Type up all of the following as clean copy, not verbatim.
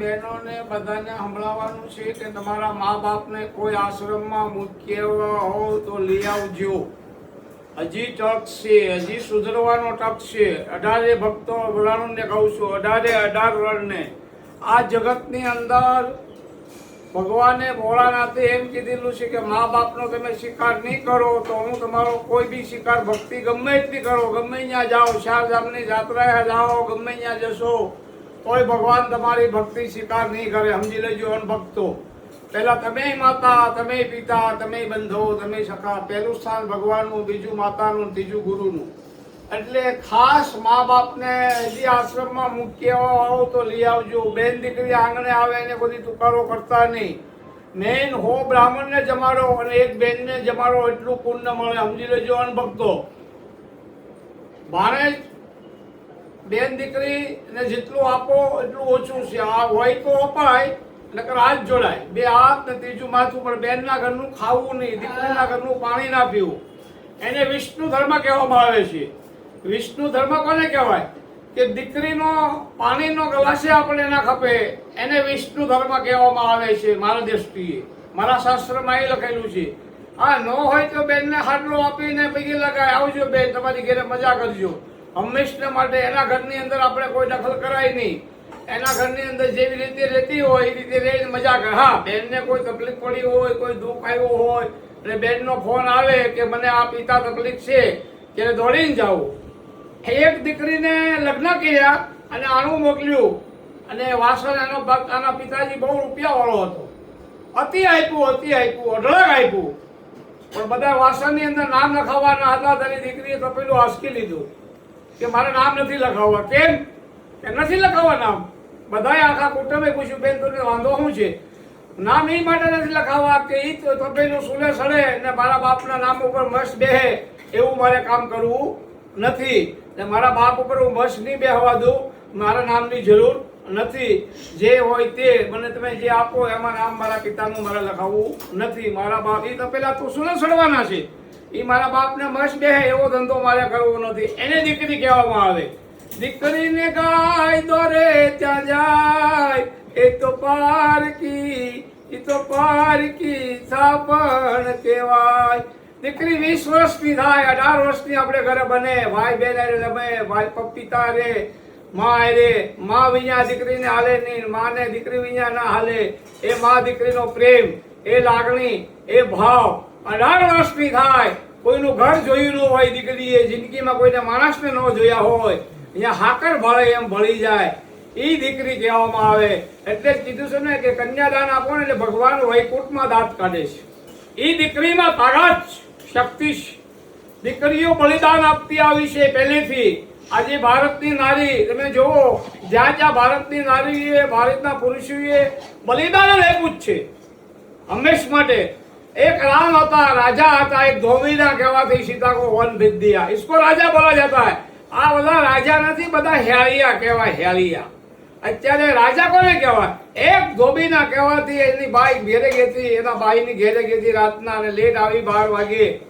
બહેનોને બધાને સંભળાવવાનું છે કે તમારા મા બાપને કોઈ આશ્રમમાં મૂક્યા હોય તો લઈ આવજો. હજી તક છે, હજી સુધરવાનો તક છે. 18 ભક્તો વરાણુને કહું છું, 18 વરણને આ જગતની અંદર ભગવાને ભોળાનાથે એમ કીધેલું છે કે મા બાપનો તમે સ્વીકાર નહીં કરો તો હું તમારો કોઈ બી સ્વીકાર ભક્તિ ગમે એટલી કરો, ગમે ત્યાં જાઓ, ચારધામની જાત્રાએ જાઓ, ગમે ત્યાં જશો તોય ભગવાન તમારી ભક્તિ સ્વીકાર નહીં કરે. સમજી લેજો અનભક્તો. પહેલા તમે માતા, તમે પિતા, તમે બંધો, તમે સખા. પહેલું સ્થાન ભગવાનનું, બીજું માતાનું, ત્રીજું ગુરુનું. એટલે ખાસ મા બાપને હજી આશ્રમમાં મૂક્યા આવો તો લઈ આવજો. બેન દીકરી આંગણે આવે એને બધી તુકારો કરતા નહીં. મેન હો બ્રાહ્મણને જમાડો અને એક બેનને જમાડો, એટલું પુણ્ય મળે. સમજી લેજો અનભક્તો. ભાણેજ બેન દીકરી ને જેટલું આપો એટલું ઓછું છે. આ હોય તો અપાય, નકર હાથ જોડાય. બે હાથ ને ત્રીજું માથું. પણ બેનના ઘરનું ખાવું નહીં, દીકરીના ઘરનું પાણી ના પીવું. એને વિષ્ણુ ધર્મ કહેવામાં આવે છે. વિષ્ણુ ધર્મ કોને કહેવાય? કે દીકરીનો પાણીનો ગ્લાસે આપણે ના ખપે, એને વિષ્ણુ ધર્મ કહેવામાં આવે છે. મારા દ્રષ્ટિએ, મારા શાસ્ત્રમાં એ લખેલું છે. હા, ન હોય તો બેનને હાડલો આપીને પૈકી લગાય, આવજો બેન, તમારી ઘરે મજા કરજો. હંમેશા માટે એના ઘરની અંદર આપણે કોઈ દખલ કરાય નહીં. એના ઘરની અંદર જેવી રીતે રહેતી હોય એ રીતે રહીને મજા કરે. હા, બેનને કોઈ તકલીફ પડી હોય, કોઈ દુઃખ આવ્યું હોય અને બેનનો ફોન આવે કે મને આ પિતા તકલીફ છે, ત્યારે દોડીને જાઓ. એક દીકરીને લગ્ન કર્યા અને આણું મોકલ્યું અને વાસણ એનો ભક્ત, આના પિતાજી બહુ રૂપિયા વાળો હતો. અતિ આપ્યું, અઢળક આપ્યું. પણ બધા વાસણની અંદર નામ લખાવવાના હતા. તેની દીકરીએ તો પેલું આંસકી લીધું કે મારે નામ નથી લખાવવા. કેમ કે નથી લખાવવા નામ? બધાએ આખા કુટુંબે પૂછ્યું, બેન તમને વાંધો શું છે? નામ એ માટે નથી લખાવવા કે એ તો પેલું સુલે સડે ને મારા બાપના નામ ઉપર મસ્ત બેહે એવું મારે કામ કરવું નથી. ને મારા બાપ ઉપર હું મસ્ત નહીં બેહવા દઉં. મારા નામની જરૂર નથી. જે હોય તે મને તમે જે આપો એમાં નામ મારા પિતાનું મારે લખાવવું નથી. મારા બાપ એ તો પેલા તું સુલે સડવાના છે. એ મારા બાપને મસ્ત બેહે એવો ધંધો મારે કરવો નથી. એને દીકરી કહેવામાં આવે. દીકરીને ગાય દોરે ત્યાં જાય, એ તો પારકી સાપણ કહેવાય. દીકરી 20 વર્ષની થાય, 18 વર્ષની આપણે ઘરે બને, ભાઈ બેન રમે, ભાઈ પિતા રે, માં રે. માં વિના દીકરીને હાલે નહીં, માને દીકરી વિના ના હાલે. એ માં દીકરીનો પ્રેમ, એ લાગણી, એ ભાવ. 18 વર્ષની થાય, કોઈનું ઘર જોયું ન હોય દીકરીએ, જિંદગીમાં કોઈને માણસને ન જોયા હોય, અહીંયા હાકર ભળે એમ ભળી જાય, એ દીકરી કહેવામાં આવે. એટલે જ કીધું છે ને કે કન્યાદાન આપો ને એટલે ભગવાન વૈકુંઠમાં દાંત કાઢે છે. એ દીકરીમાં તાકાત, શક્તિ છે. દીકરીઓ બલિદાન આપતી આવી છે પહેલેથી. આજે ભારતની નારી તમે જુઓ, જ્યાં જ્યાં ભારતની નારીએ, ભારતના પુરુષોએ બલિદાન આપ્યું જ છે હંમેશ માટે. एक राम था, राजा था, एक धोबीना कहवाती सीता को वन भेज दिया, इसको राजा बोला जाता है. આ બધા રાજા નથી, બધા હેળિયા કહેવાય, હેળિયા. અત્યારે રાજા કોને કહેવાય? એક ધોબીના કહેવાથી એની બાઈ ઘેરે ગઈ હતી, એના બાઈની ઘેરે ગઈ હતી રાતના, અને લેટ આવી 12 વાગે,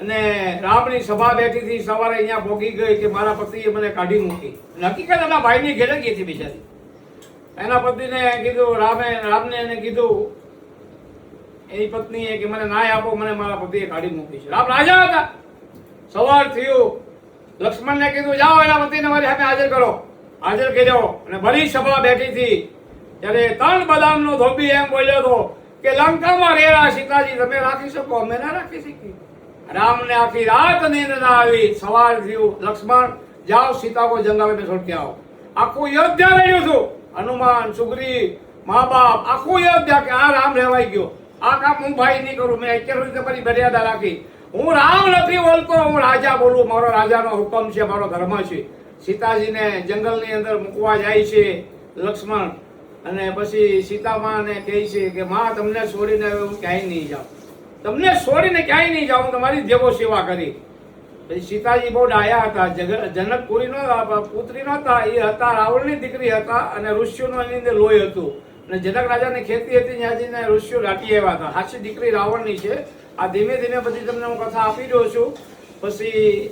અને રામની સભા બેઠી હતી. સવારે અહીંયા ભોગી ગઈ કે મારા પતિએ મને કાઢી મૂકી. હકીકત એના ભાઈની ઘેરે ગઈ હતી બિચારી. એના પતિને કીધું, રામને એને કીધું એની પત્નીએ કે મને ન્યાય આપો, મને મારા પતિએ કાઢી મૂકી છે. રામ રાજા હતા. સવાર થયું, લક્ષ્મણને કીધું જાઓ એના પતિને મારી સામે હાજર કરો. હાજર કર્યો અને ભરી સભા બેઠી હતી. ત્યારે 3 બદામનો ધોબી એમ બોલ્યો હતો કે લંકામાં રેરા સીતાજી તમે રાખી શકો, અમે ના રાખી શકીએ. રામને આખી રાત નીંદ ના આવી. સવાર થયું, લક્ષ્મણ જાઓ સીતા કો જંગલ में छोड़ के आओ. આખું અયોધ્યા રહ્યું હતું. હનુમાન, સુગ્રીવ, મા બાપ, આખું અયોધ્યા કે આ રામ રહેવાઈ ગયો. આ કામ હું ભાઈ નહીં કરું. મેં અત્યાર સુધી તમારી મર્યાદા રાખી. હું રામ નથી બોલતો, હું રાજા બોલું. મારો રાજાનો હુકમ છે, મારો ધર્મ છે. સીતાજીને જંગલની અંદર મૂકવા જાય છે લક્ષ્મણ, અને પછી સીતામાને કહે છે કે માં તમને છોડીને હું ક્યાંય નહીં જાઉં, તમને છોડીને ક્યાંય નહીં જાઉં, તમારી જેવો સેવા કરી. પછી સીતાજી બહુ ડાયા હતા. જનકપુરી નો પુત્રી નહોતા, એ હતા રાવણની દીકરી હતા, અને ઋષિઓનું એની અંદર લોહી હતું. અને જનક રાજાની ખેતી હતી, ત્યાંથી ઋષિઓ દાટી આવ્યા હતા. સાચી દીકરી રાવણની છે. આ ધીમે ધીમે બધી તમને હું કથા આપી રહ્યો છું. પછી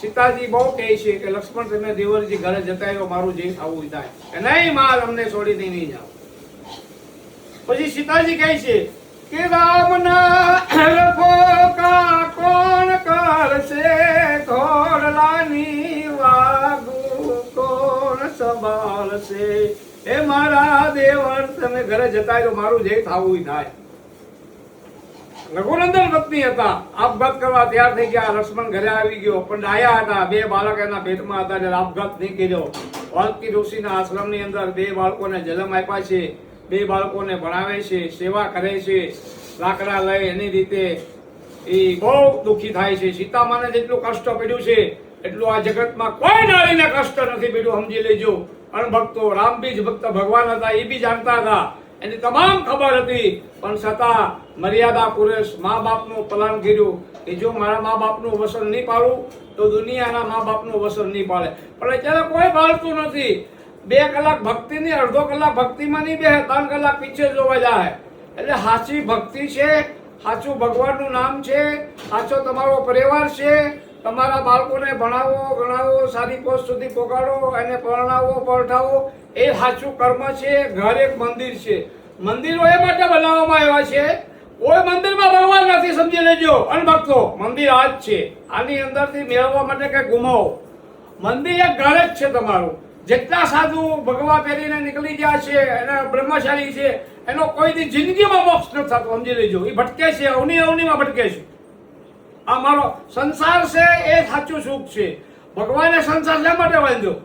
સીતાજી બહુ કહે છે કે લક્ષ્મણ તમે દેવરજી ઘરે જતા રહ્યો, મારું જે થવું થાય કે નહીં, માં અમને છોડીને નહીં જાઓ. પછી સીતાજી કહે છે કે રામના રફોકા કોણ કરશે, ઘોડલાની વાગુ કોણ સંભાળશે. એ મારા દેવર તમે ઘરે જતા રહ્યો, મારું જે થવું થાય. રઘુનંદન પત્ની હતા, આપઘાત કરવા તૈયાર થઈ ગયા. લક્ષ્મણ ઘરે આવી ગયો, પણ ડાયા હતા, બે બાળક એના પેટમાં હતા એટલે આપઘાત નહીં કર્યો. વાલ્કી ઋષિના આશ્રમની અંદર બે બાળકોને જન્મ આપ્યા છે, બે બાળકોને ભણાવે છે, સેવા કરે છે, લાકડા લઈ એની રીતે એ બહુ દુઃખી થાય છે. સીતામાને જેટલું કષ્ટ પડ્યું છે એટલું આ જગતમાં કોઈ નારીને કષ્ટ નથી પડ્યું, સમજી લેજો. અણભક્તો, રામ બી જ ભક્ત ભગવાન હતા, એ બી જાણતા હતા, એની તમામ ખબર હતી, પણ છતાં મર્યાદા પુરુષ મા બાપનું પાલન કર્યું કે જો મારા મા બાપનું વસન નહીં પાડું તો દુનિયાના મા બાપનું વસન નહીં પાડે. પણ અત્યારે કોઈ પાડતું નથી. 2 કલાક ભક્તિની, અડધો કલાક ભક્તિમાં નહીં બેસે, 3 કલાક પીછે જોવા જાય. એટલે સાચી ભક્તિ છે, સાચું ભગવાનનું નામ છે, સાચો તમારો પરિવાર છે. તમારા બાળકોને ભણાવો, ગણાવો, સારી પોસ્ટ સુધી પહોંચાડો, એને પરણાવો, પરઠાવો, એ સાચું કર્મ છે. ઘર એક મંદિર છે. મંદિરો એ માટે બનાવવામાં આવ્યા છે, કોઈ મંદિરમાં ભગવાન નથી, સમજી લેજો અણભક્તો. મંદિર આ જ છે, આની અંદરથી મેળવવા માટે કઈ ગુમાવો. મંદિર એક ઘર જ છે તમારું. જેટલા સાધુ ભગવા પહેરીને નીકળી ગયા છે, એના બ્રહ્મચારી છે, એનો કોઈ દી જિંદગીમાં મોક્ષ નથી થતો, સમજી લેજો. એ ભટકે છે, અવનીમાં ભટકે છે. આ મારો સંસાર છે, એ સાચું સુખ છે. ભગવાને સંસાર શા માટે બાંધ્યો?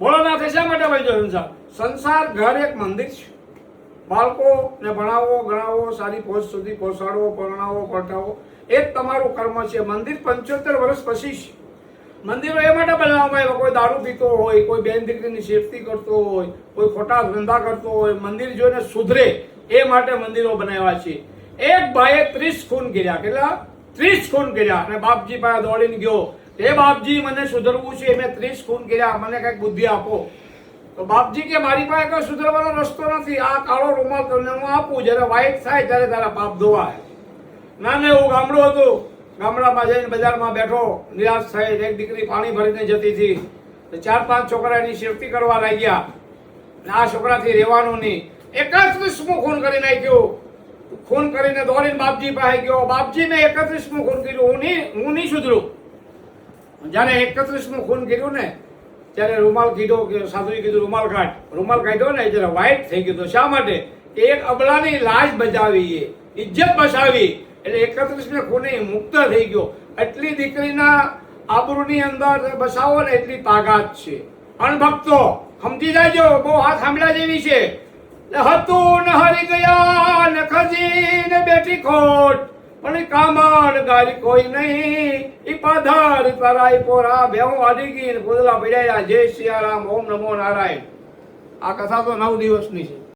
ભોળાનાથે શા માટે બાંધ્યો સંસાર? સંસાર ઘર એક મંદિર છે. બાળકોને ભણાવો, ગણાવો, સારી પોસ્ટ સુધી પહોંચાડવો, પરણાવો, પરઠાવો, એ જ તમારું કર્મ છે. મંદિર 75 વર્ષ પછી છે. મંદિરો એ માટે બનાવવામાં આવ્યા, કોઈ દારૂ પીતો હોય, કોઈ બેન દીકરીની સેફટી કરતો હોય, કોઈ ખોટા ધંધા કરતો હોય, મંદિર જોઈને સુધરે એ માટે મંદિરો બનાવ્યા છે. એક ભાઈએ 30 ખૂન કર્યા. કેટલા? 30 ખૂન કર્યા. અને બાપજી પાસે દોડીને ગયો, હે બાપજી મને સુધરવું છે, મેં 30 ખૂન કર્યા, મને કઈક બુદ્ધિ આપો. તો બાપજી કે મારી પાસે કોઈ સુધરવાનો રસ્તો નથી, આ કાળો રૂમાલ તમને હું આપું, જ્યારે વ્હાઈટ થાય ત્યારે તારા પાપ ધોવાય. ના ને એવું ગામડું હતું. ગામડામાં જઈને બજારમાં બેઠો, નિરાશ થઈ. એક દીકરી પાણી ભરીને જતી હતી, તો 4-5 છોકરા એની સેફટી કરવા લાગ્યા. આ છોકરાથી રહેવાનું નહીં. 31મું ખૂન કરી નાખ્યું. ખૂન કરીને દોડીને બાપજી પાસે ગયો. બાપજી મેં 31મું ખૂન કર્યું, હું નહીં સુધરું. જયારે 31મું ખૂન કર્યું ને ત્યારે રૂમાલ કીધો કે સાધુએ કીધું રૂમાલ કાઢ. રૂમાલ કાઢ્યો ને ત્યારે વ્હાઈટ થઈ ગયો. શા માટે? એક અબલાની લાજ બચાવી, ઇજ્જત બચાવી, એટલે 31મે ખૂને મુક્ત થઈ ગયો. એટલી દીકરીના આબરૂની અંદર બસાવો ને એટલી તાકાત છે. અણભક્તો સમજી જાજો, બહુ હાથ સાંભળ્યા જેવી છે. હતું ને હરી ગયા ને ખજી ને બેઠી ખોટ, પણ કામણ ગારી કોઈ નહીં. ઈ પાધાર તરાઈ પોરા ભેઉ આડી ગઈ ને ગોદલા પડ્યા. જય સિયારામ, ઓમ નમો નારાયણ. આ કથા તો 9 દિવસની છે.